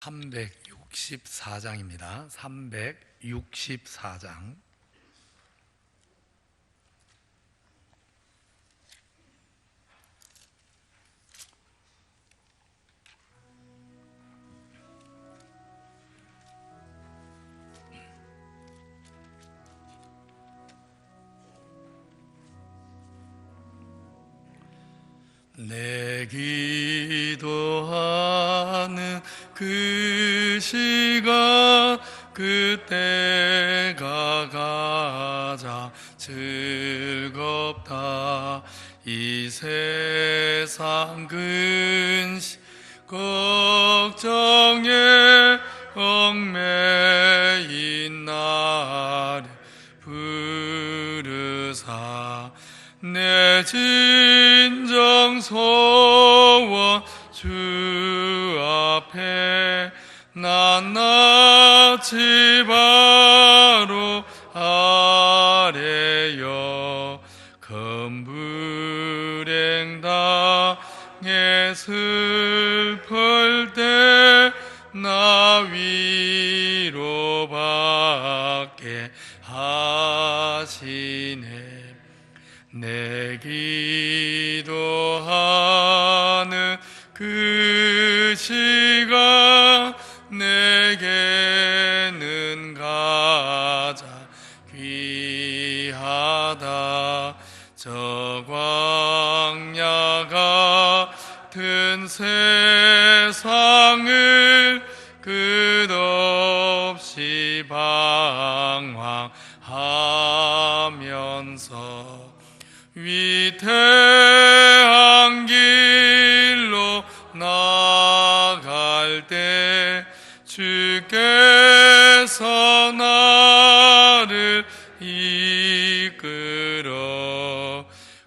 364장입니다. 364장. 내 기도하는 그 시간 그때가 가장 즐겁다. 이 세상 근심 걱정에 얽매인 나를 부르사 내 진정 소원 주 앞에 낱낱이 바로 아래여 검불행 당해 슬플 때 나 위로받게 하시네. 내 기도하는 그 시간 내게는 가장 귀하다. 저 광야 같은 세상을 끝없이 방황하면서 위태한 길로 나갈 때 주께서 나를 이끌어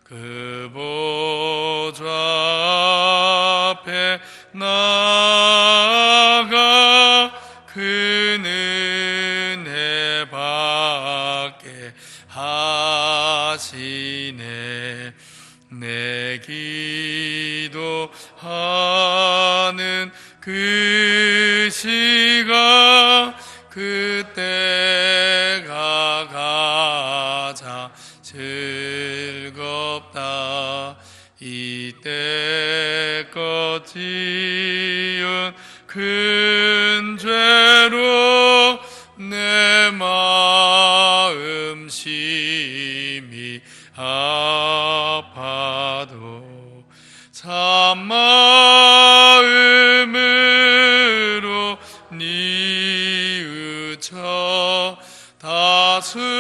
그 보좌 앞에 나아가 그 은혜 받게 하시네. 내 기도하는 그 시간 그때가 가장 즐겁다. 이때껏 지은 큰 죄로 내 마음 심히 아파도 참마음으로 뉘우쳐 다 숨김없이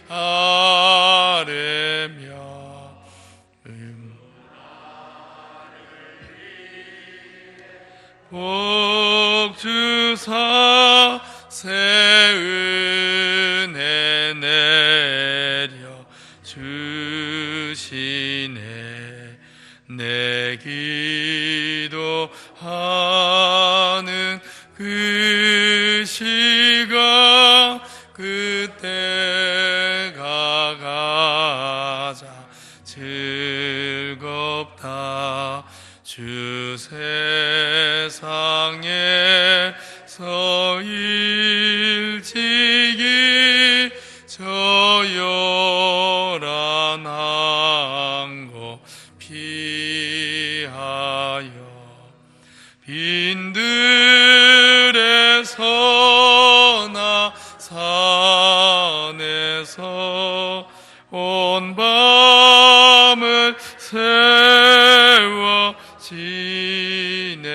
아뢰며 복 주사 새 은혜 내려 주시네. 내 기도하는 그 시간 그때가 가장 즐겁다. 주 세상에서 일찍이 저 요란한 곳 피하여 빈들에서나 산에서 온 밤을 세워 지내사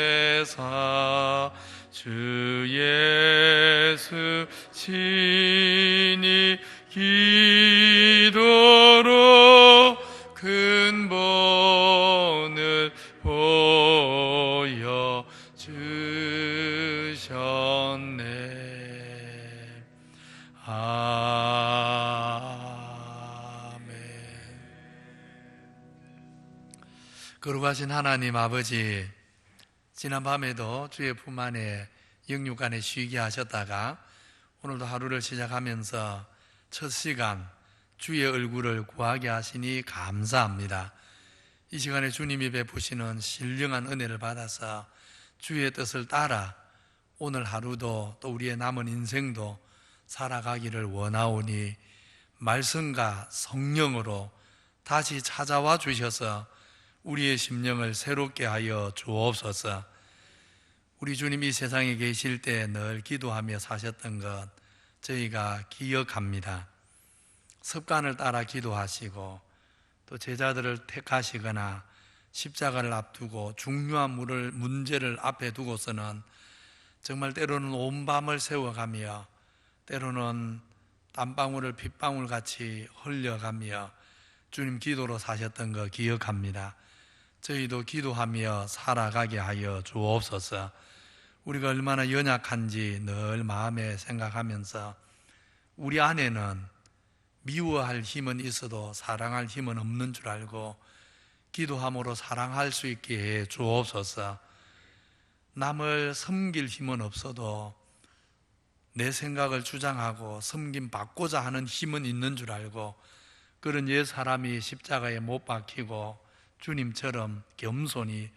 주 예수 친히 기도로 큰 본을 보여 주셨네. 아멘. 거룩하신 하나님 아버지, 지난 밤에도 주의 품 안에 영육간에 쉬게 하셨다가 오늘도 하루를 시작하면서 첫 시간 주의 얼굴을 구하게 하시니 감사합니다. 이 시간에 주님이 베푸시는 신령한 은혜를 받아서 주의 뜻을 따라 오늘 하루도 또 우리의 남은 인생도 살아가기를 원하오니 말씀과 성령으로 다시 찾아와 주셔서 우리의 심령을 새롭게 하여 주옵소서. 우리 주님이 이 세상에 계실 때 늘 기도하며 사셨던 것 저희가 기억합니다. 습관을 따라 기도하시고 또 제자들을 택하시거나 십자가를 앞두고 중요한 문제를 앞에 두고서는 정말 때로는 온 밤을 새워가며 때로는 땀방울을 핏방울같이 흘려가며 주님 기도로 사셨던 거 기억합니다. 저희도 기도하며 살아가게 하여 주옵소서. 우리가 얼마나 연약한지 늘 마음에 생각하면서 우리 안에는 미워할 힘은 있어도 사랑할 힘은 없는 줄 알고 기도함으로 사랑할 수 있게 해 주옵소서. 남을 섬길 힘은 없어도 내 생각을 주장하고 섬김받고자 하는 힘은 있는 줄 알고 그런 옛 사람이 십자가에 못 박히고 주님처럼 겸손히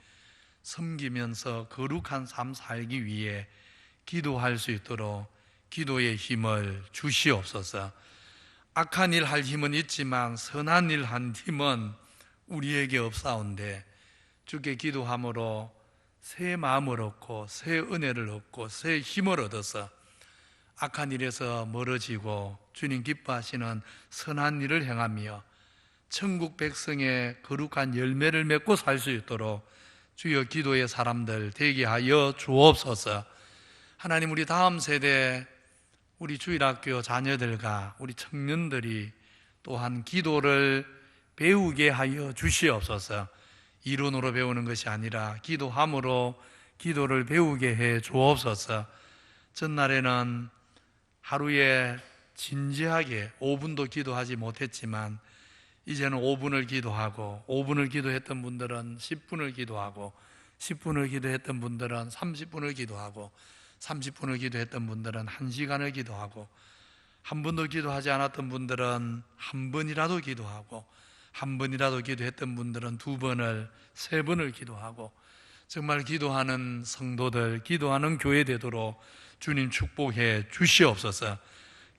섬기면서 거룩한 삶 살기 위해 기도할 수 있도록 기도의 힘을 주시옵소서. 악한 일 할 힘은 있지만 선한 일 한 힘은 우리에게 없사온데 주께 기도함으로 새 마음을 얻고 새 은혜를 얻고 새 힘을 얻어서 악한 일에서 멀어지고 주님 기뻐하시는 선한 일을 행하며 천국 백성의 거룩한 열매를 맺고 살 수 있도록 주여 기도의 사람들 되게 하여 주옵소서. 하나님, 우리 다음 세대 우리 주일학교 자녀들과 우리 청년들이 또한 기도를 배우게 하여 주시옵소서. 이론으로 배우는 것이 아니라 기도함으로 기도를 배우게 해 주옵소서. 전날에는 하루에 진지하게 5분도 기도하지 못했지만 이제는 5분을 기도하고 5분을 기도했던 분들은 10분을 기도하고 10분을 기도했던 분들은 30분을 기도하고 30분을 기도했던 분들은 1시간을 기도하고 한 번도 기도하지 않았던 분들은 한 번이라도 기도하고 한 번이라도 기도했던 분들은 2번을 3번을 기도하고 정말 기도하는 성도들, 기도하는 교회 되도록 주님 축복해 주시옵소서.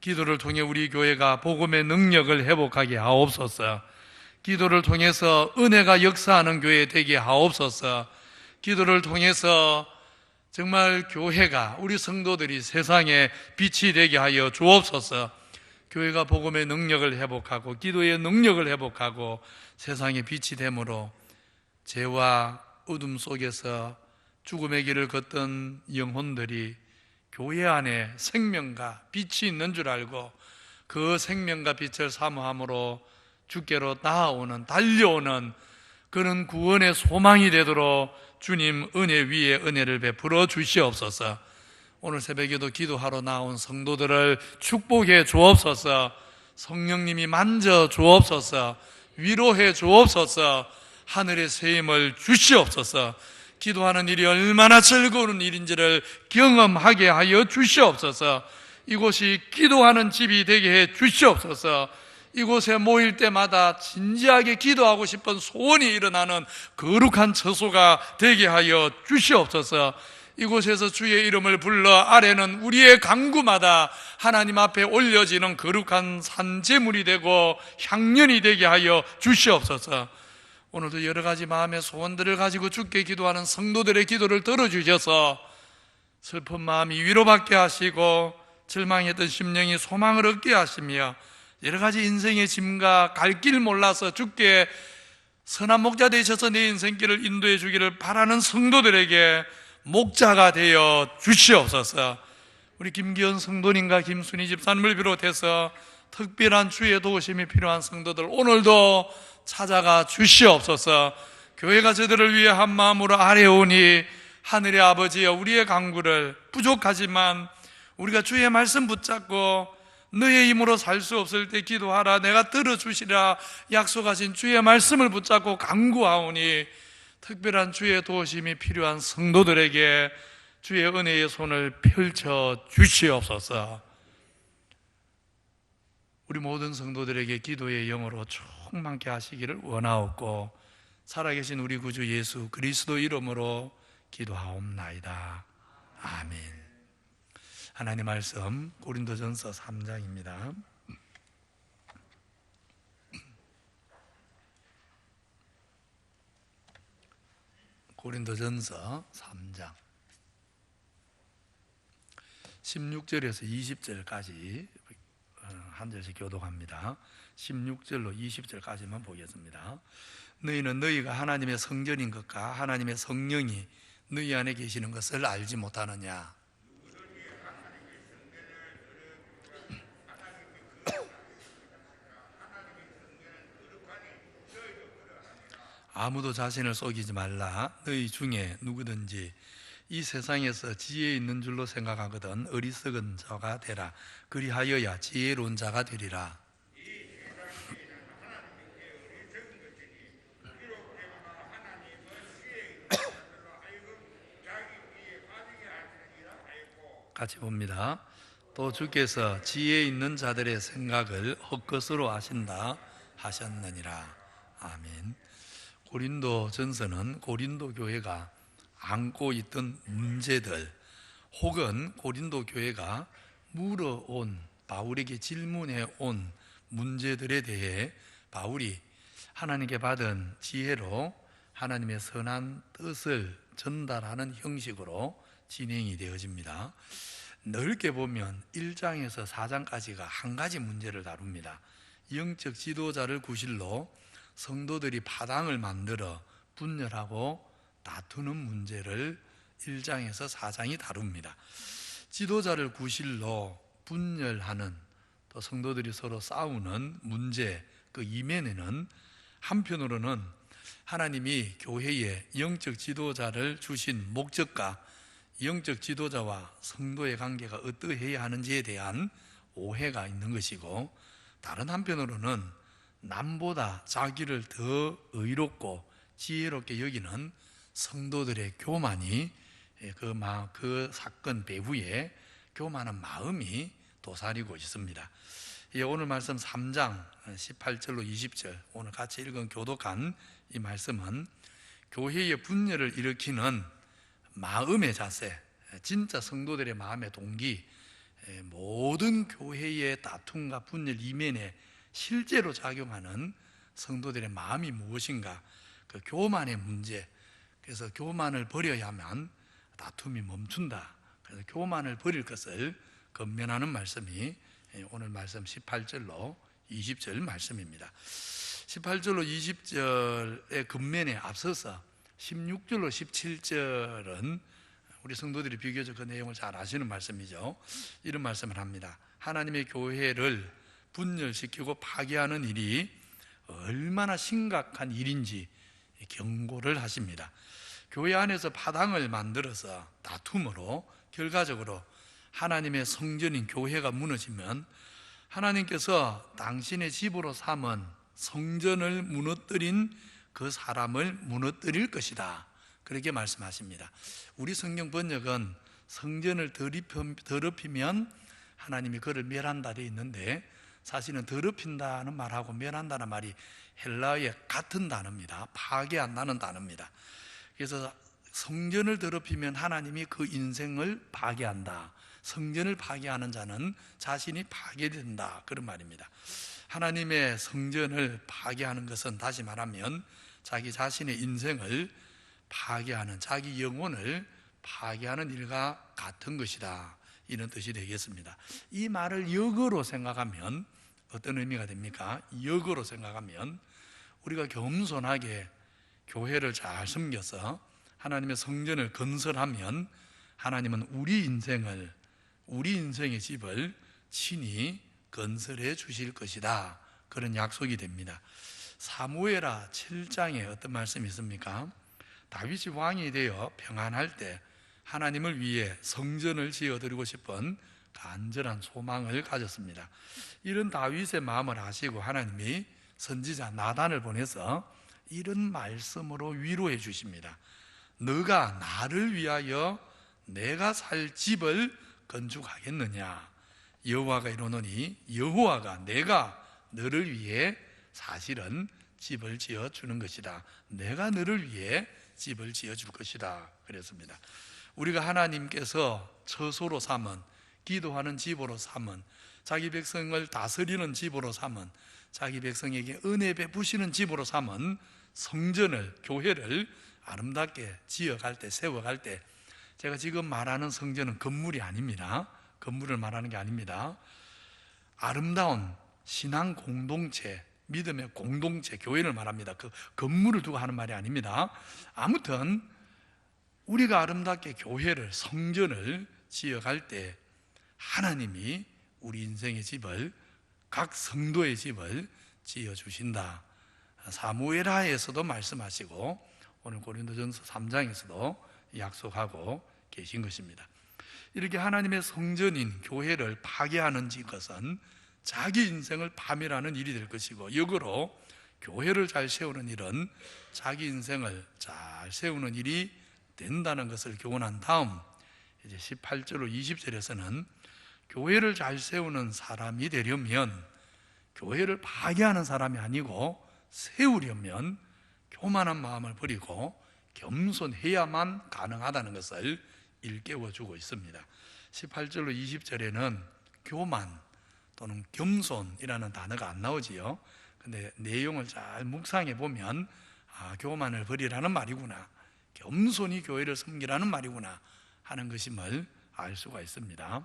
기도를 통해 우리 교회가 복음의 능력을 회복하게 하옵소서. 기도를 통해서 은혜가 역사하는 교회 되게 하옵소서. 기도를 통해서 정말 교회가 우리 성도들이 세상에 빛이 되게 하여 주옵소서. 교회가 복음의 능력을 회복하고 기도의 능력을 회복하고 세상에 빛이 되므로 죄와 어둠 속에서 죽음의 길을 걷던 영혼들이 교회 안에 생명과 빛이 있는 줄 알고 그 생명과 빛을 사모함으로 주께로 나아오는 달려오는 그런 구원의 소망이 되도록 주님 은혜 위에 은혜를 베풀어 주시옵소서. 오늘 새벽에도 기도하러 나온 성도들을 축복해 주옵소서. 성령님이 만져 주옵소서. 위로해 주옵소서. 하늘의 새 힘을 주시옵소서. 기도하는 일이 얼마나 즐거운 일인지를 경험하게 하여 주시옵소서. 이곳이 기도하는 집이 되게 해 주시옵소서. 이곳에 모일 때마다 진지하게 기도하고 싶은 소원이 일어나는 거룩한 처소가 되게 하여 주시옵소서. 이곳에서 주의 이름을 불러 아래는 우리의 강구마다 하나님 앞에 올려지는 거룩한 산제물이 되고 향연이 되게 하여 주시옵소서. 오늘도 여러 가지 마음의 소원들을 가지고 주께 기도하는 성도들의 기도를 들어주셔서 슬픈 마음이 위로받게 하시고 절망했던 심령이 소망을 얻게 하시며 여러 가지 인생의 짐과 갈 길 몰라서 주께 선한 목자 되셔서 내 인생길을 인도해 주기를 바라는 성도들에게 목자가 되어 주시옵소서. 우리 김기현 성도님과 김순희 집사님을 비롯해서 특별한 주의 도우심이 필요한 성도들 오늘도 찾아가 주시옵소서. 교회가 저들을 위해 한 마음으로 아뢰오니 하늘의 아버지여, 우리의 간구를 부족하지만 우리가 주의 말씀 붙잡고 너의 힘으로 살 수 없을 때 기도하라, 내가 들어주시라 약속하신 주의 말씀을 붙잡고 간구하오니 특별한 주의 도우심이 필요한 성도들에게 주의 은혜의 손을 펼쳐 주시옵소서. 우리 모든 성도들에게 기도의 영으로 충만케 하시기를 원하옵고 살아계신 우리 구주 예수 그리스도 이름으로 기도하옵나이다. 아멘. 하나님 말씀 고린도전서 3장입니다. 고린도전서 3장 16절에서 20절까지 한 절씩 교독합니다. 16절로 20절까지만 보겠습니다. 너희는 너희가 하나님의 성전인 것과 하나님의 성령이 너희 안에 계시는 것을 알지 못하느냐? 아무도 자신을 속이지 말라. 너희 중에 누구든지 이 세상에서 지혜 있는 줄로 생각하거든 어리석은 자가 되라. 그리하여야 지혜로운 자가 되리라. 같이 봅니다. 또 주께서 지혜 있는 자들의 생각을 헛것으로 하신다 하셨느니라. 아멘. 고린도 전서는 고린도 교회가 안고 있던 문제들 혹은 고린도 교회가 물어온 바울에게 질문해 온 문제들에 대해 바울이 하나님께 받은 지혜로 하나님의 선한 뜻을 전달하는 형식으로 진행이 되어집니다. 넓게 보면 1장에서 4장까지가 한 가지 문제를 다룹니다. 영적 지도자를 구실로 성도들이 파당을 만들어 분열하고 다투는 문제를 1장에서 4장이 다룹니다. 지도자를 구실로 분열하는 또 성도들이 서로 싸우는 문제 그 이면에는 한편으로는 하나님이 교회에 영적 지도자를 주신 목적과 영적 지도자와 성도의 관계가 어떠해야 하는지에 대한 오해가 있는 것이고, 다른 한편으로는 남보다 자기를 더 의롭고 지혜롭게 여기는 성도들의 교만이 그 사건 배후에 교만한 마음이 도사리고 있습니다. 오늘 말씀 3장 18절로 20절 오늘 같이 읽은 교독한 이 말씀은 교회의 분열을 일으키는 마음의 자세, 진짜 성도들의 마음의 동기, 모든 교회의 다툼과 분열 이면에 실제로 작용하는 성도들의 마음이 무엇인가, 그 교만의 문제. 그래서 교만을 버려야만 다툼이 멈춘다. 그래서 교만을 버릴 것을 권면하는 말씀이 오늘 말씀 18절로 20절 말씀입니다. 18절로 20절의 권면에 앞서서 16절로 17절은 우리 성도들이 비교적 그 내용을 잘 아시는 말씀이죠. 이런 말씀을 합니다. 하나님의 교회를 분열시키고 파괴하는 일이 얼마나 심각한 일인지 경고를 하십니다. 교회 안에서 파당을 만들어서 다툼으로 결과적으로 하나님의 성전인 교회가 무너지면 하나님께서 당신의 집으로 삼은 성전을 무너뜨린 그 사람을 무너뜨릴 것이다, 그렇게 말씀하십니다. 우리 성경 번역은 성전을 더럽히면 하나님이 그를 멸한다 되어 있는데, 사실은 더럽힌다는 말하고 멸한다는 말이 헬라어의 같은 단어입니다. 파괴한다는 단어입니다. 그래서 성전을 더럽히면 하나님이 그 인생을 파괴한다. 성전을 파괴하는 자는 자신이 파괴된다, 그런 말입니다. 하나님의 성전을 파괴하는 것은 다시 말하면 자기 자신의 인생을 파괴하는, 자기 영혼을 파괴하는 일과 같은 것이다, 이런 뜻이 되겠습니다. 이 말을 역으로 생각하면 어떤 의미가 됩니까? 역으로 생각하면 우리가 겸손하게 교회를 잘 섬겨서 하나님의 성전을 건설하면 하나님은 우리 인생의 집을 친히 건설해 주실 것이다, 그런 약속이 됩니다. 사무엘하 7장에 어떤 말씀이 있습니까? 다윗이 왕이 되어 평안할 때 하나님을 위해 성전을 지어드리고 싶은 간절한 소망을 가졌습니다. 이런 다윗의 마음을 아시고 하나님이 선지자 나단을 보내서 이런 말씀으로 위로해 주십니다. 너가 나를 위하여 내가 살 집을 건축하겠느냐? 여호와가 이르노니, 여호와가 내가 너를 위해 사실은 집을 지어주는 것이다. 내가 너를 위해 집을 지어줄 것이다 그랬습니다. 우리가 하나님께서 처소로 삼은, 기도하는 집으로 삼은, 자기 백성을 다스리는 집으로 삼은, 자기 백성에게 은혜 베푸시는 집으로 삼은 성전을, 교회를 아름답게 지어갈 때, 세워갈 때, 제가 지금 말하는 성전은 건물이 아닙니다. 건물을 말하는 게 아닙니다. 아름다운 신앙 공동체, 믿음의 공동체, 교회를 말합니다. 그 건물을 두고 하는 말이 아닙니다. 아무튼 우리가 아름답게 교회를, 성전을 지어갈 때 하나님이 우리 인생의 집을, 각 성도의 집을 지어주신다. 사무엘하에서도 말씀하시고 오늘 고린도전서 3장에서도 약속하고 계신 것입니다. 이렇게 하나님의 성전인 교회를 파괴하는 것은 자기 인생을 파멸하는 일이 될 것이고, 역으로 교회를 잘 세우는 일은 자기 인생을 잘 세우는 일이 된다는 것을 교훈한 다음, 이제 18절로 20절에서는 교회를 잘 세우는 사람이 되려면, 교회를 파괴하는 사람이 아니고 세우려면 교만한 마음을 버리고 겸손해야만 가능하다는 것을 일깨워주고 있습니다. 18절로 20절에는 교만 또는 겸손이라는 단어가 안 나오지요. 근데 내용을 잘 묵상해 보면 교만을 버리라는 말이구나, 겸손히 교회를 섬기라는 말이구나 하는 것임을 알 수가 있습니다.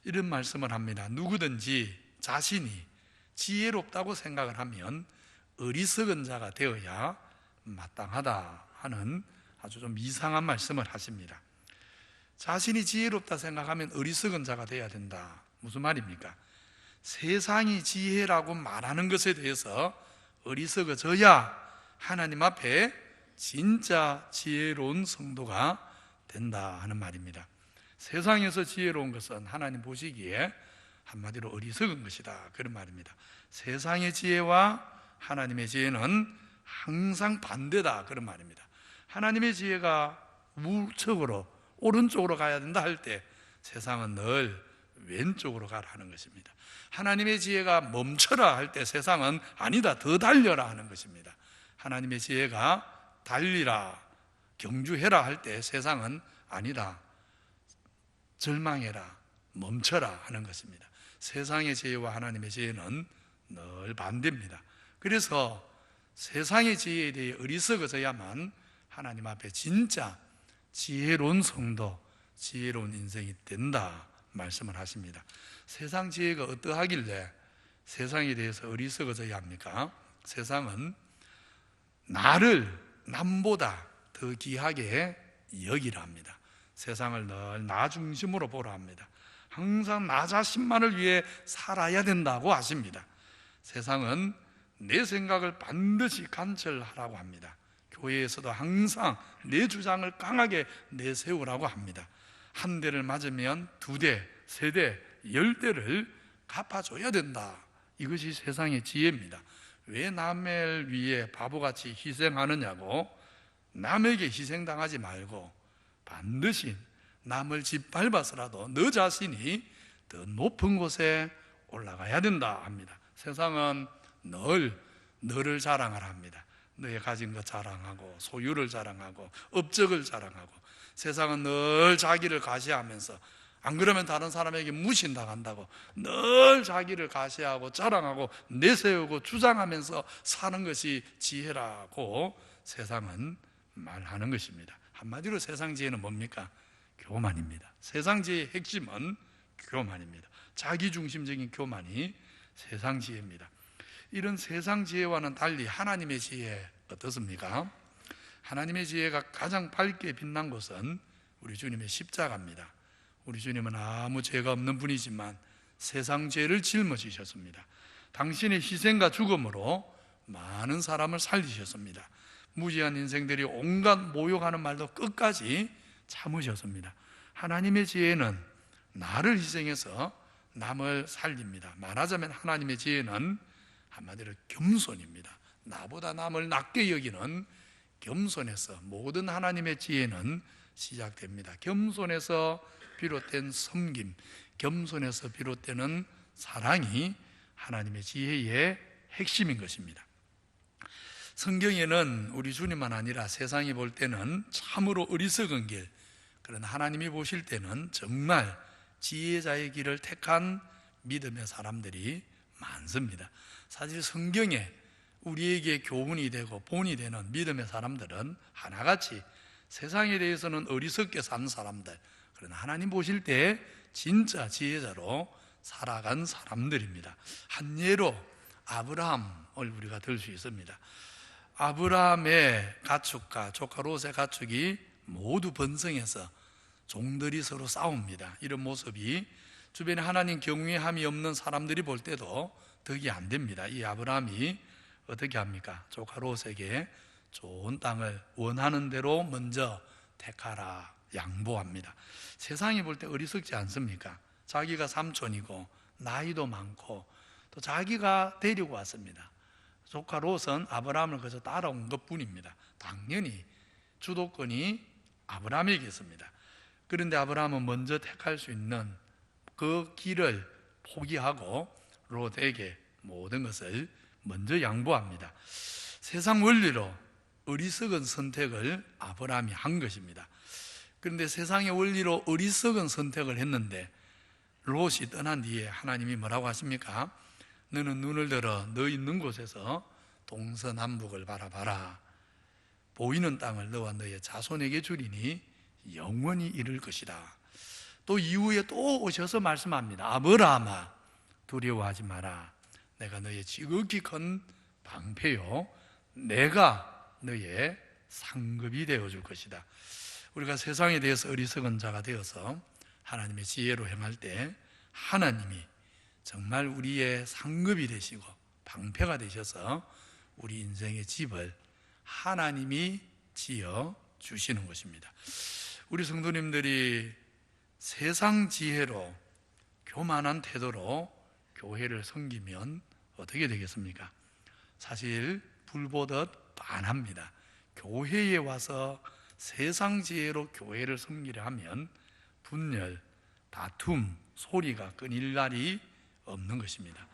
이런 말씀을 합니다. 누구든지 자신이 지혜롭다고 생각을 하면 어리석은 자가 되어야 마땅하다 하는 아주 좀 이상한 말씀을 하십니다. 자신이 지혜롭다 생각하면 어리석은 자가 되어야 된다. 무슨 말입니까? 세상이 지혜라고 말하는 것에 대해서 어리석어져야 하나님 앞에 진짜 지혜로운 성도가 된다 하는 말입니다. 세상에서 지혜로운 것은 하나님 보시기에 한마디로 어리석은 것이다, 그런 말입니다. 세상의 지혜와 하나님의 지혜는 항상 반대다, 그런 말입니다. 하나님의 지혜가 우측으로, 오른쪽으로 가야 된다 할 때 세상은 늘 왼쪽으로 가라 하는 것입니다. 하나님의 지혜가 멈춰라 할 때 세상은 아니다, 더 달려라 하는 것입니다. 하나님의 지혜가 달리라, 경주해라 할 때 세상은 아니다, 절망해라, 멈춰라 하는 것입니다. 세상의 지혜와 하나님의 지혜는 늘 반대입니다. 그래서 세상의 지혜에 대해 어리석어져야만 하나님 앞에 진짜 지혜로운 성도, 지혜로운 인생이 된다 말씀을 하십니다. 세상 지혜가 어떠하길래 세상에 대해서 어리석어져야 합니까? 세상은 나를 남보다 더 귀하게 여기라 합니다. 세상을 늘 나 중심으로 보라 합니다. 항상 나 자신만을 위해 살아야 된다고 하십니다. 세상은 내 생각을 반드시 관철하라고 합니다. 교회에서도 항상 내 주장을 강하게 내세우라고 합니다. 한 대를 맞으면 두 대, 세 대, 10대를 갚아줘야 된다. 이것이 세상의 지혜입니다. 왜 남을 위해 바보같이 희생하느냐고, 남에게 희생당하지 말고 반드시 남을 짓밟아서라도 너 자신이 더 높은 곳에 올라가야 된다 합니다. 세상은 늘 너를 자랑하라 합니다. 너의 가진 것 자랑하고 소유를 자랑하고 업적을 자랑하고, 세상은 늘 자기를 가시하면서, 안 그러면 다른 사람에게 무신당한다고 늘 자기를 가시하고 자랑하고 내세우고 주장하면서 사는 것이 지혜라고 세상은 말하는 것입니다. 한마디로 세상 지혜는 뭡니까? 교만입니다. 세상 지혜의 핵심은 교만입니다. 자기중심적인 교만이 세상 지혜입니다. 이런 세상 지혜와는 달리 하나님의 지혜 어떻습니까? 하나님의 지혜가 가장 밝게 빛난 것은 우리 주님의 십자가입니다. 우리 주님은 아무 죄가 없는 분이지만 세상 죄를 짊어지셨습니다. 당신의 희생과 죽음으로 많은 사람을 살리셨습니다. 무지한 인생들이 온갖 모욕하는 말도 끝까지 참으셨습니다. 하나님의 지혜는 나를 희생해서 남을 살립니다. 말하자면 하나님의 지혜는 한마디로 겸손입니다. 나보다 남을 낮게 여기는 겸손에서 모든 하나님의 지혜는 시작됩니다. 겸손에서 비롯된 섬김, 겸손에서 비롯되는 사랑이 하나님의 지혜의 핵심인 것입니다. 성경에는 우리 주님만 아니라 세상이 볼 때는 참으로 어리석은 길, 그러나 하나님이 보실 때는 정말 지혜자의 길을 택한 믿음의 사람들이 많습니다. 사실 성경에 우리에게 교훈이 되고 본이 되는 믿음의 사람들은 하나같이 세상에 대해서는 어리석게 사는 사람들, 그러나 하나님 보실 때 진짜 지혜자로 살아간 사람들입니다. 한 예로 아브라함을 우리가 들 수 있습니다. 아브라함의 가축과 조카 롯의 가축이 모두 번성해서 종들이 서로 싸웁니다. 이런 모습이 주변에 하나님 경외함이 없는 사람들이 볼 때도 덕이 안 됩니다. 이 아브라함이 어떻게 합니까? 조카 롯에게 좋은 땅을 원하는 대로 먼저 택하라 양보합니다. 세상이 볼 때 어리석지 않습니까? 자기가 삼촌이고 나이도 많고 또 자기가 데리고 왔습니다. 조카 롯은 아브라함을 그저 따라온 것뿐입니다. 당연히 주도권이 아브라함에게 있습니다. 그런데 아브라함은 먼저 택할 수 있는 그 길을 포기하고 롯에게 모든 것을 먼저 양보합니다. 세상 원리로 어리석은 선택을 아브라함이 한 것입니다. 그런데 세상의 원리로 어리석은 선택을 했는데 롯이 떠난 뒤에 하나님이 뭐라고 하십니까? 너는 눈을 들어 너 있는 곳에서 동서남북을 바라봐라. 보이는 땅을 너와 너의 자손에게 주리니 영원히 이룰 것이다. 또 이후에 또 오셔서 말씀합니다. 아브라함아 두려워하지 마라. 내가 너의 지극히 큰 방패요 내가 너의 상급이 되어줄 것이다. 우리가 세상에 대해서 어리석은 자가 되어서 하나님의 지혜로 행할 때 하나님이 정말 우리의 상급이 되시고 방패가 되셔서 우리 인생의 집을 하나님이 지어 주시는 것입니다. 우리 성도님들이 세상 지혜로 교만한 태도로 교회를 섬기면 어떻게 되겠습니까? 사실 불보듯 빤합니다. 교회에 와서 세상 지혜로 교회를 섬기려 하면 분열, 다툼, 소리가 끊일 날이 없는 것입니다.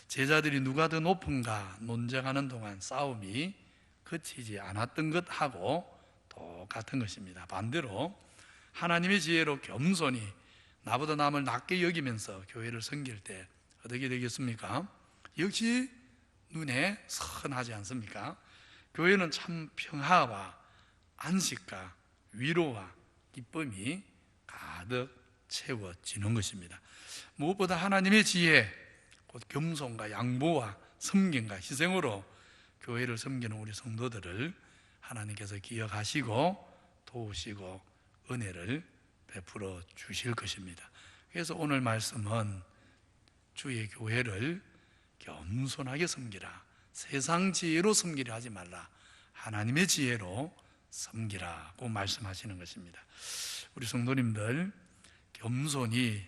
제자들이 누가 더 높은가 논쟁하는 동안 싸움이 그치지 않았던 것하고 똑같은 것입니다. 반대로 하나님의 지혜로 겸손히 나보다 남을 낮게 여기면서 교회를 섬길 때 어떻게 되겠습니까? 역시 눈에 선하지 않습니까? 교회는 참 평화와 안식과 위로와 기쁨이 가득 채워지는 것입니다. 무엇보다 하나님의 지혜, 곧 겸손과 양보와 섬김과 희생으로 교회를 섬기는 우리 성도들을 하나님께서 기억하시고 도우시고 은혜를 베풀어 주실 것입니다. 그래서 오늘 말씀은 주의 교회를 겸손하게 섬기라. 세상 지혜로 섬기려 하지 말라. 하나님의 지혜로 섬기라고 말씀하시는 것입니다. 우리 성도님들 겸손히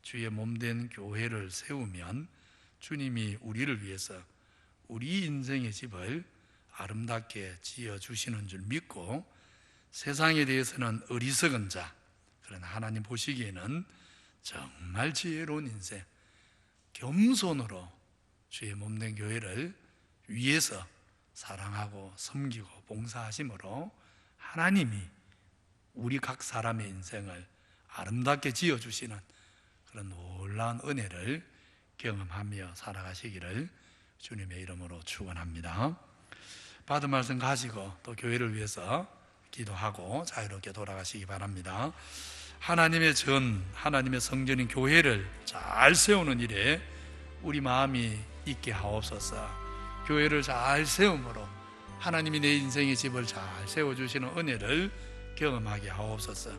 주의 몸된 교회를 세우면 주님이 우리를 위해서 우리 인생의 집을 아름답게 지어주시는 줄 믿고 세상에 대해서는 어리석은 자, 그러나 하나님 보시기에는 정말 지혜로운 인생, 겸손으로 주의 몸된 교회를 위해서 사랑하고 섬기고 봉사하심으로 하나님이 우리 각 사람의 인생을 아름답게 지어주시는 그런 놀라운 은혜를 경험하며 살아가시기를 주님의 이름으로 축원합니다. 받은 말씀 가지고 또 교회를 위해서 기도하고 자유롭게 돌아가시기 바랍니다. 하나님의 성전인 교회를 잘 세우는 일에 우리 마음이 있게 하옵소서. 교회를 잘 세움으로 하나님이 내 인생의 집을 잘 세워주시는 은혜를 경험하게 하옵소서.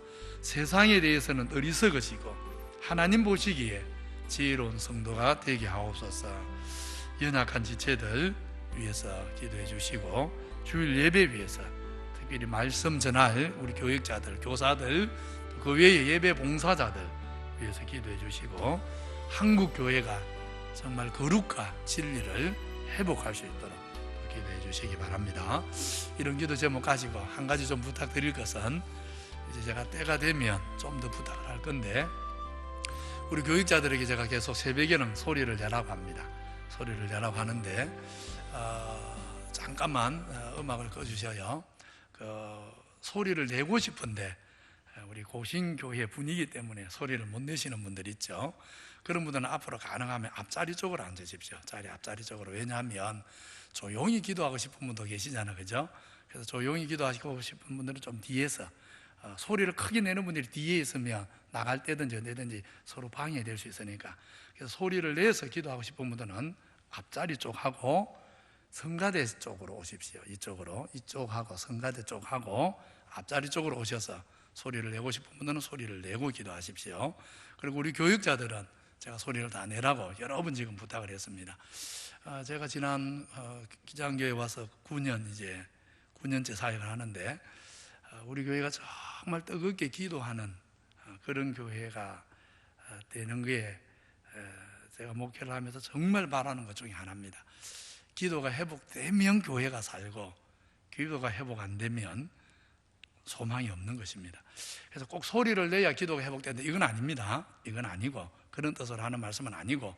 세상에 대해서는 어리석으시고 하나님 보시기에 지혜로운 성도가 되게 하옵소서. 연약한 지체들 위해서 기도해 주시고 주일 예배 위해서 특별히 말씀 전할 우리 교육자들, 교사들, 그 외의 예배 봉사자들 위해서 기도해 주시고 한국 교회가 정말 거룩과 진리를 회복할 수 있도록 기도해 주시기 바랍니다. 이런 기도 제목 가지고 한 가지 좀 부탁드릴 것은 이제 제가 때가 되면 좀 더 부탁을 할 건데 우리 교육자들에게 제가 계속 새벽에는 소리를 내라고 합니다. 소리를 내라고 하는데 잠깐만 음악을 꺼주셔요. 소리를 내고 싶은데 우리 고신교회 분위기 때문에 소리를 못 내시는 분들 있죠. 그런 분들은 앞으로 가능하면 앞자리 쪽으로 앉으십시오. 자리 앞자리 쪽으로. 왜냐하면 조용히 기도하고 싶은 분도 계시잖아요, 그죠? 그래서 조용히 기도하시고 싶은 분들은 좀 뒤에서, 소리를 크게 내는 분들이 뒤에 있으면 나갈 때든지 언제든지 서로 방해될 수 있으니까, 그래서 소리를 내서 기도하고 싶은 분들은 앞자리 쪽하고 성가대 쪽으로 오십시오. 이쪽하고 성가대 쪽하고 앞자리 쪽으로 오셔서 소리를 내고 싶은 분들은 소리를 내고 기도하십시오. 그리고 우리 교육자들은 제가 소리를 다 내라고 여러 번 지금 부탁을 했습니다. 제가 지난 기장교회 와서 9년째 사역을 하는데, 우리 교회가 정말 뜨겁게 기도하는 그런 교회가 되는 게 제가 목회를 하면서 정말 바라는 것 중에 하나입니다. 기도가 회복되면 교회가 살고, 기도가 회복 안 되면 소망이 없는 것입니다. 그래서 꼭 소리를 내야 기도가 회복된다, 이건 아닙니다. 이건 아니고, 그런 뜻으로 하는 말씀은 아니고,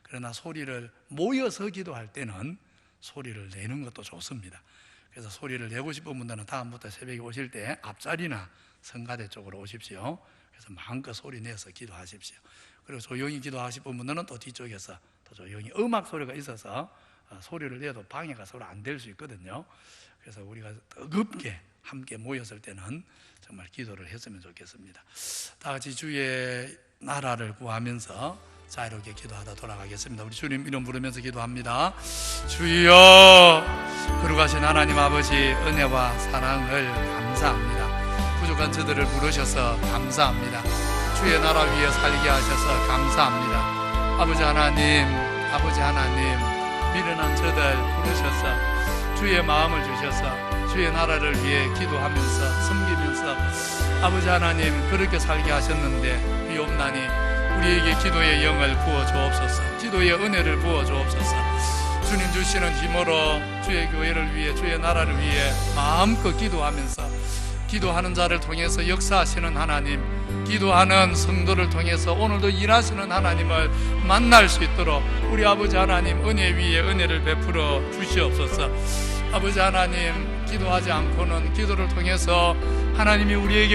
그러나 소리를 모여서 기도할 때는 소리를 내는 것도 좋습니다. 그래서 소리를 내고 싶은 분들은 다음부터 새벽에 오실 때 앞자리나 성가대 쪽으로 오십시오. 그래서 마음껏 소리 내서 기도하십시오. 그리고 조용히 기도하실 분들은 또 뒤쪽에서 또 조용히, 음악 소리가 있어서 소리를 내도 방해가 서로 안 될 수 있거든요. 그래서 우리가 뜨겁게 함께 모였을 때는 정말 기도를 했으면 좋겠습니다. 다 같이 주의 나라를 구하면서 자유롭게 기도하다 돌아가겠습니다. 우리 주님 이름 부르면서 기도합니다. 주여, 거룩하신 하나님 아버지, 은혜와 사랑을 감사합니다. 부족한 저들을 부르셔서 감사합니다. 주의 나라 위에 살게 하셔서 감사합니다. 아버지 하나님, 미련한 저들 부르셔서 주의 마음을 주셔서 주의 나라를 위해 기도하면서 섬기면서 아버지 하나님 그렇게 살게 하셨는데, 비옵나니 우리에게 기도의 영을 부어 주옵소서. 기도의 은혜를 부어 주옵소서. 주님 주시는 힘으로 주의 교회를 위해, 주의 나라를 위해 마음껏 기도하면서, 기도하는 자를 통해서 역사하시는 하나님, 기도하는 성도를 통해서 오늘도 일하시는 하나님을 만날 수 있도록 우리 아버지 하나님 은혜 위에 은혜를 베풀어 주시옵소서. 아버지 하나님, 기도하지 않고는, 기도를 통해서 하나님이 우리에게